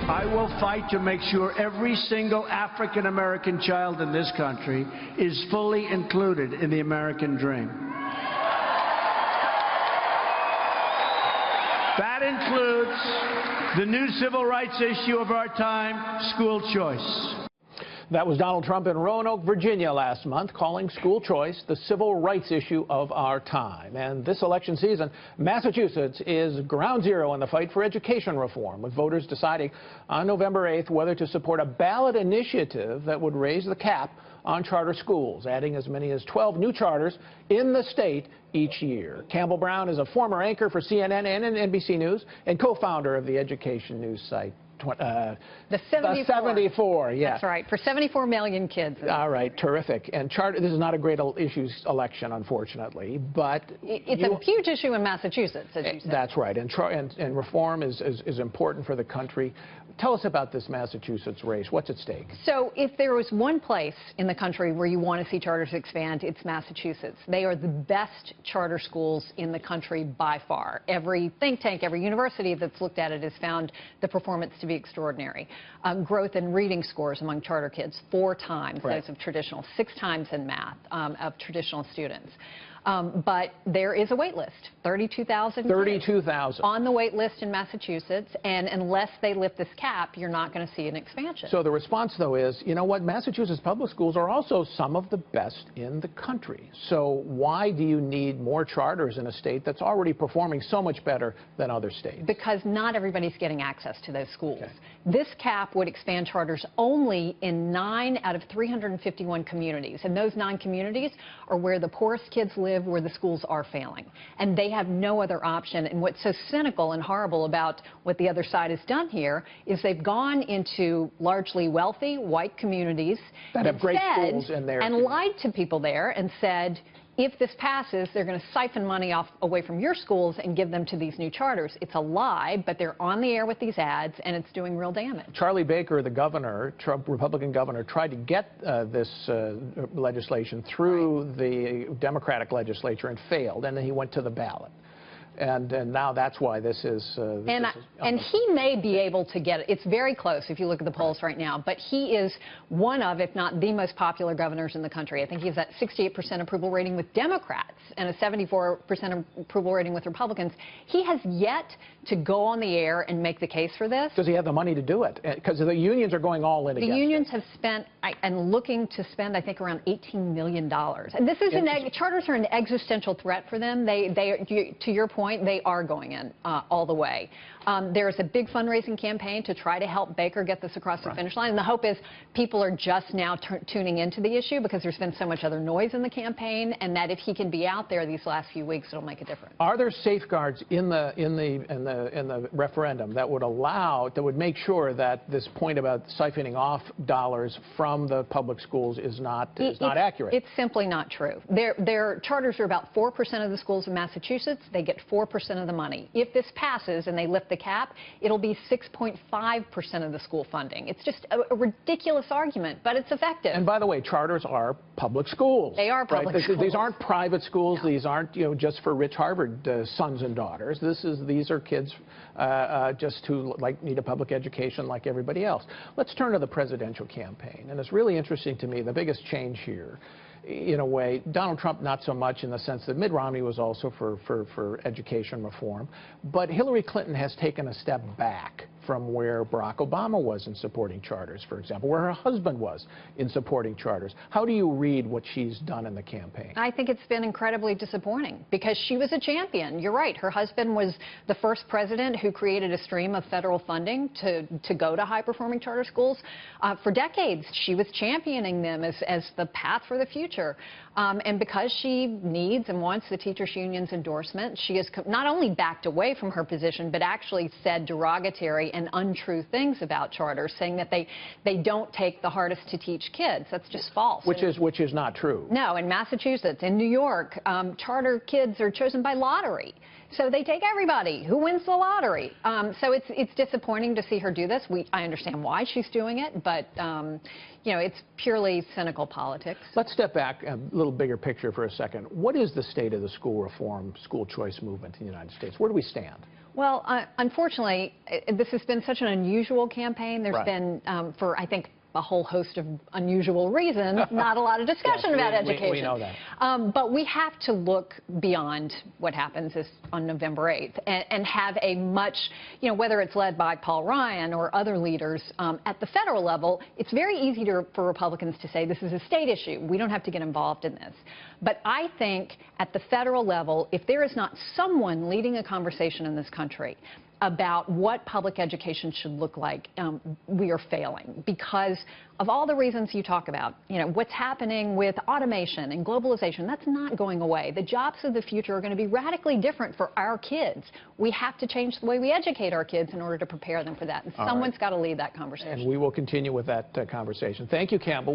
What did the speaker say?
I will fight to make sure every single African-American child in this country is fully included in the American dream. That includes the new civil rights issue of our time, school choice. That was Donald Trump in Roanoke, Virginia last month, calling school choice the civil rights issue of our time. And this election season, Massachusetts is ground zero in the fight for education reform, with voters deciding on November 8th whether to support a ballot initiative that would raise the cap on charter schools, adding as many as 12 new charters in the state each year. Campbell Brown is a former anchor for CNN and NBC News and co-founder of the education news site. The 74, yes. That's right, for 74 million kids. All right, terrific. And this is not a great issues election, unfortunately, but it's a huge issue in Massachusetts, as you said. That's right, and reform is important for the country. Tell us about this Massachusetts race. What's at stake? So if there was one place in the country where you want to see charters expand, it's Massachusetts. They are the best charter schools in the country by far. Every think tank, every university that's looked at it has found the performance to be extraordinary. Growth in reading scores among charter kids, 4 times those of traditional, 6 times in math of traditional students. But there is a wait list, 32,000 on the wait list in Massachusetts, and unless they lift this cap, you're not going to see an expansion. So the response, though, is, you know what, Massachusetts public schools are also some of the best in the country. So why do you need more charters in a state that's already performing so much better than other states? Because not everybody's getting access to those schools. Okay. This cap would expand charters only in 9 out of 351 communities, and those 9 communities are where the poorest kids live, where the schools are failing, and they have no other option. And what's so cynical and horrible about what the other side has done here is they've gone into largely wealthy white communities that have great schools in there and lied to people there and said, if this passes, they're going to siphon money away from your schools and give them to these new charters. It's a lie, but they're on the air with these ads, and it's doing real damage. Charlie Baker, the governor, Trump Republican governor, tried to get this legislation through the Democratic legislature and failed, and then he went to the ballot. And now that's why this is... And he may be able to get it. It's very close if you look at the polls right now. But he is one of, if not the most popular governors in the country. I think he's at 68% approval rating with Democrats and a 74% approval rating with Republicans. He has yet to go on the air and make the case for this. Does he have the money to do it? Because the unions are going all in against it. The unions have spent, and looking to spend, I think, around $18 million. And this is charters are an existential threat for them. To your point, they are going in all the way. There's a big fundraising campaign to try to help Baker get this across the finish line. And the hope is people are just now tuning into the issue because there's been so much other noise in the campaign, and that if he can be out there these last few weeks, it'll make a difference. Are there safeguards in the referendum that would make sure that this point about siphoning off dollars from the public schools is not accurate? It's simply not true. Their charters are about 4% of the schools in Massachusetts. They get 4% of the money. If this passes and they lift the cap, it'll be 6.5% of the school funding. It's just a ridiculous argument, but it's effective. And by the way, charters are public schools. They are public schools. These aren't private schools. No. These aren't, just for rich Harvard sons and daughters. These are kids just who need a public education like everybody else. Let's turn to the presidential campaign, and it's really interesting to me. The biggest change here, in a way, Donald Trump not so much in the sense that Mitt Romney was also for education reform, but Hillary Clinton has taken a step back from where Barack Obama was in supporting charters, for example, where her husband was in supporting charters. How do you read what she's done in the campaign? I think it's been incredibly disappointing because she was a champion. You're right. Her husband was the first president who created a stream of federal funding to go to high-performing charter schools. For decades, she was championing them as the path for the future. And because she needs and wants the teachers union's endorsement, she has not only backed away from her position, but actually said derogatory and untrue things about charters, saying that they don't take the hardest to teach kids. That's just false. Which is not true. No, in Massachusetts, in New York, charter kids are chosen by lottery. So they take everybody who wins the lottery. So it's disappointing to see her do this. I understand why she's doing it, but it's purely cynical politics. Let's step back a little bigger picture for a second. What is the state of the school reform, school choice movement in the United States? Where do we stand? Well, unfortunately, this has been such an unusual campaign. There's been, for I think, a whole host of unusual reasons, not a lot of discussion about education. We know that. But we have to look beyond what happens on November 8th and have a much, whether it's led by Paul Ryan or other leaders at the federal level, it's very easy for Republicans to say this is a state issue. We don't have to get involved in this. But I think at the federal level, if there is not someone leading a conversation in this country about what public education should look like, we are failing because of all the reasons you talk about. What's happening with automation and globalization, that's not going away. The jobs of the future are going to be radically different for our kids. We have to change the way we educate our kids in order to prepare them for that. And someone's got to lead that conversation. And we will continue with that conversation. Thank you, Campbell.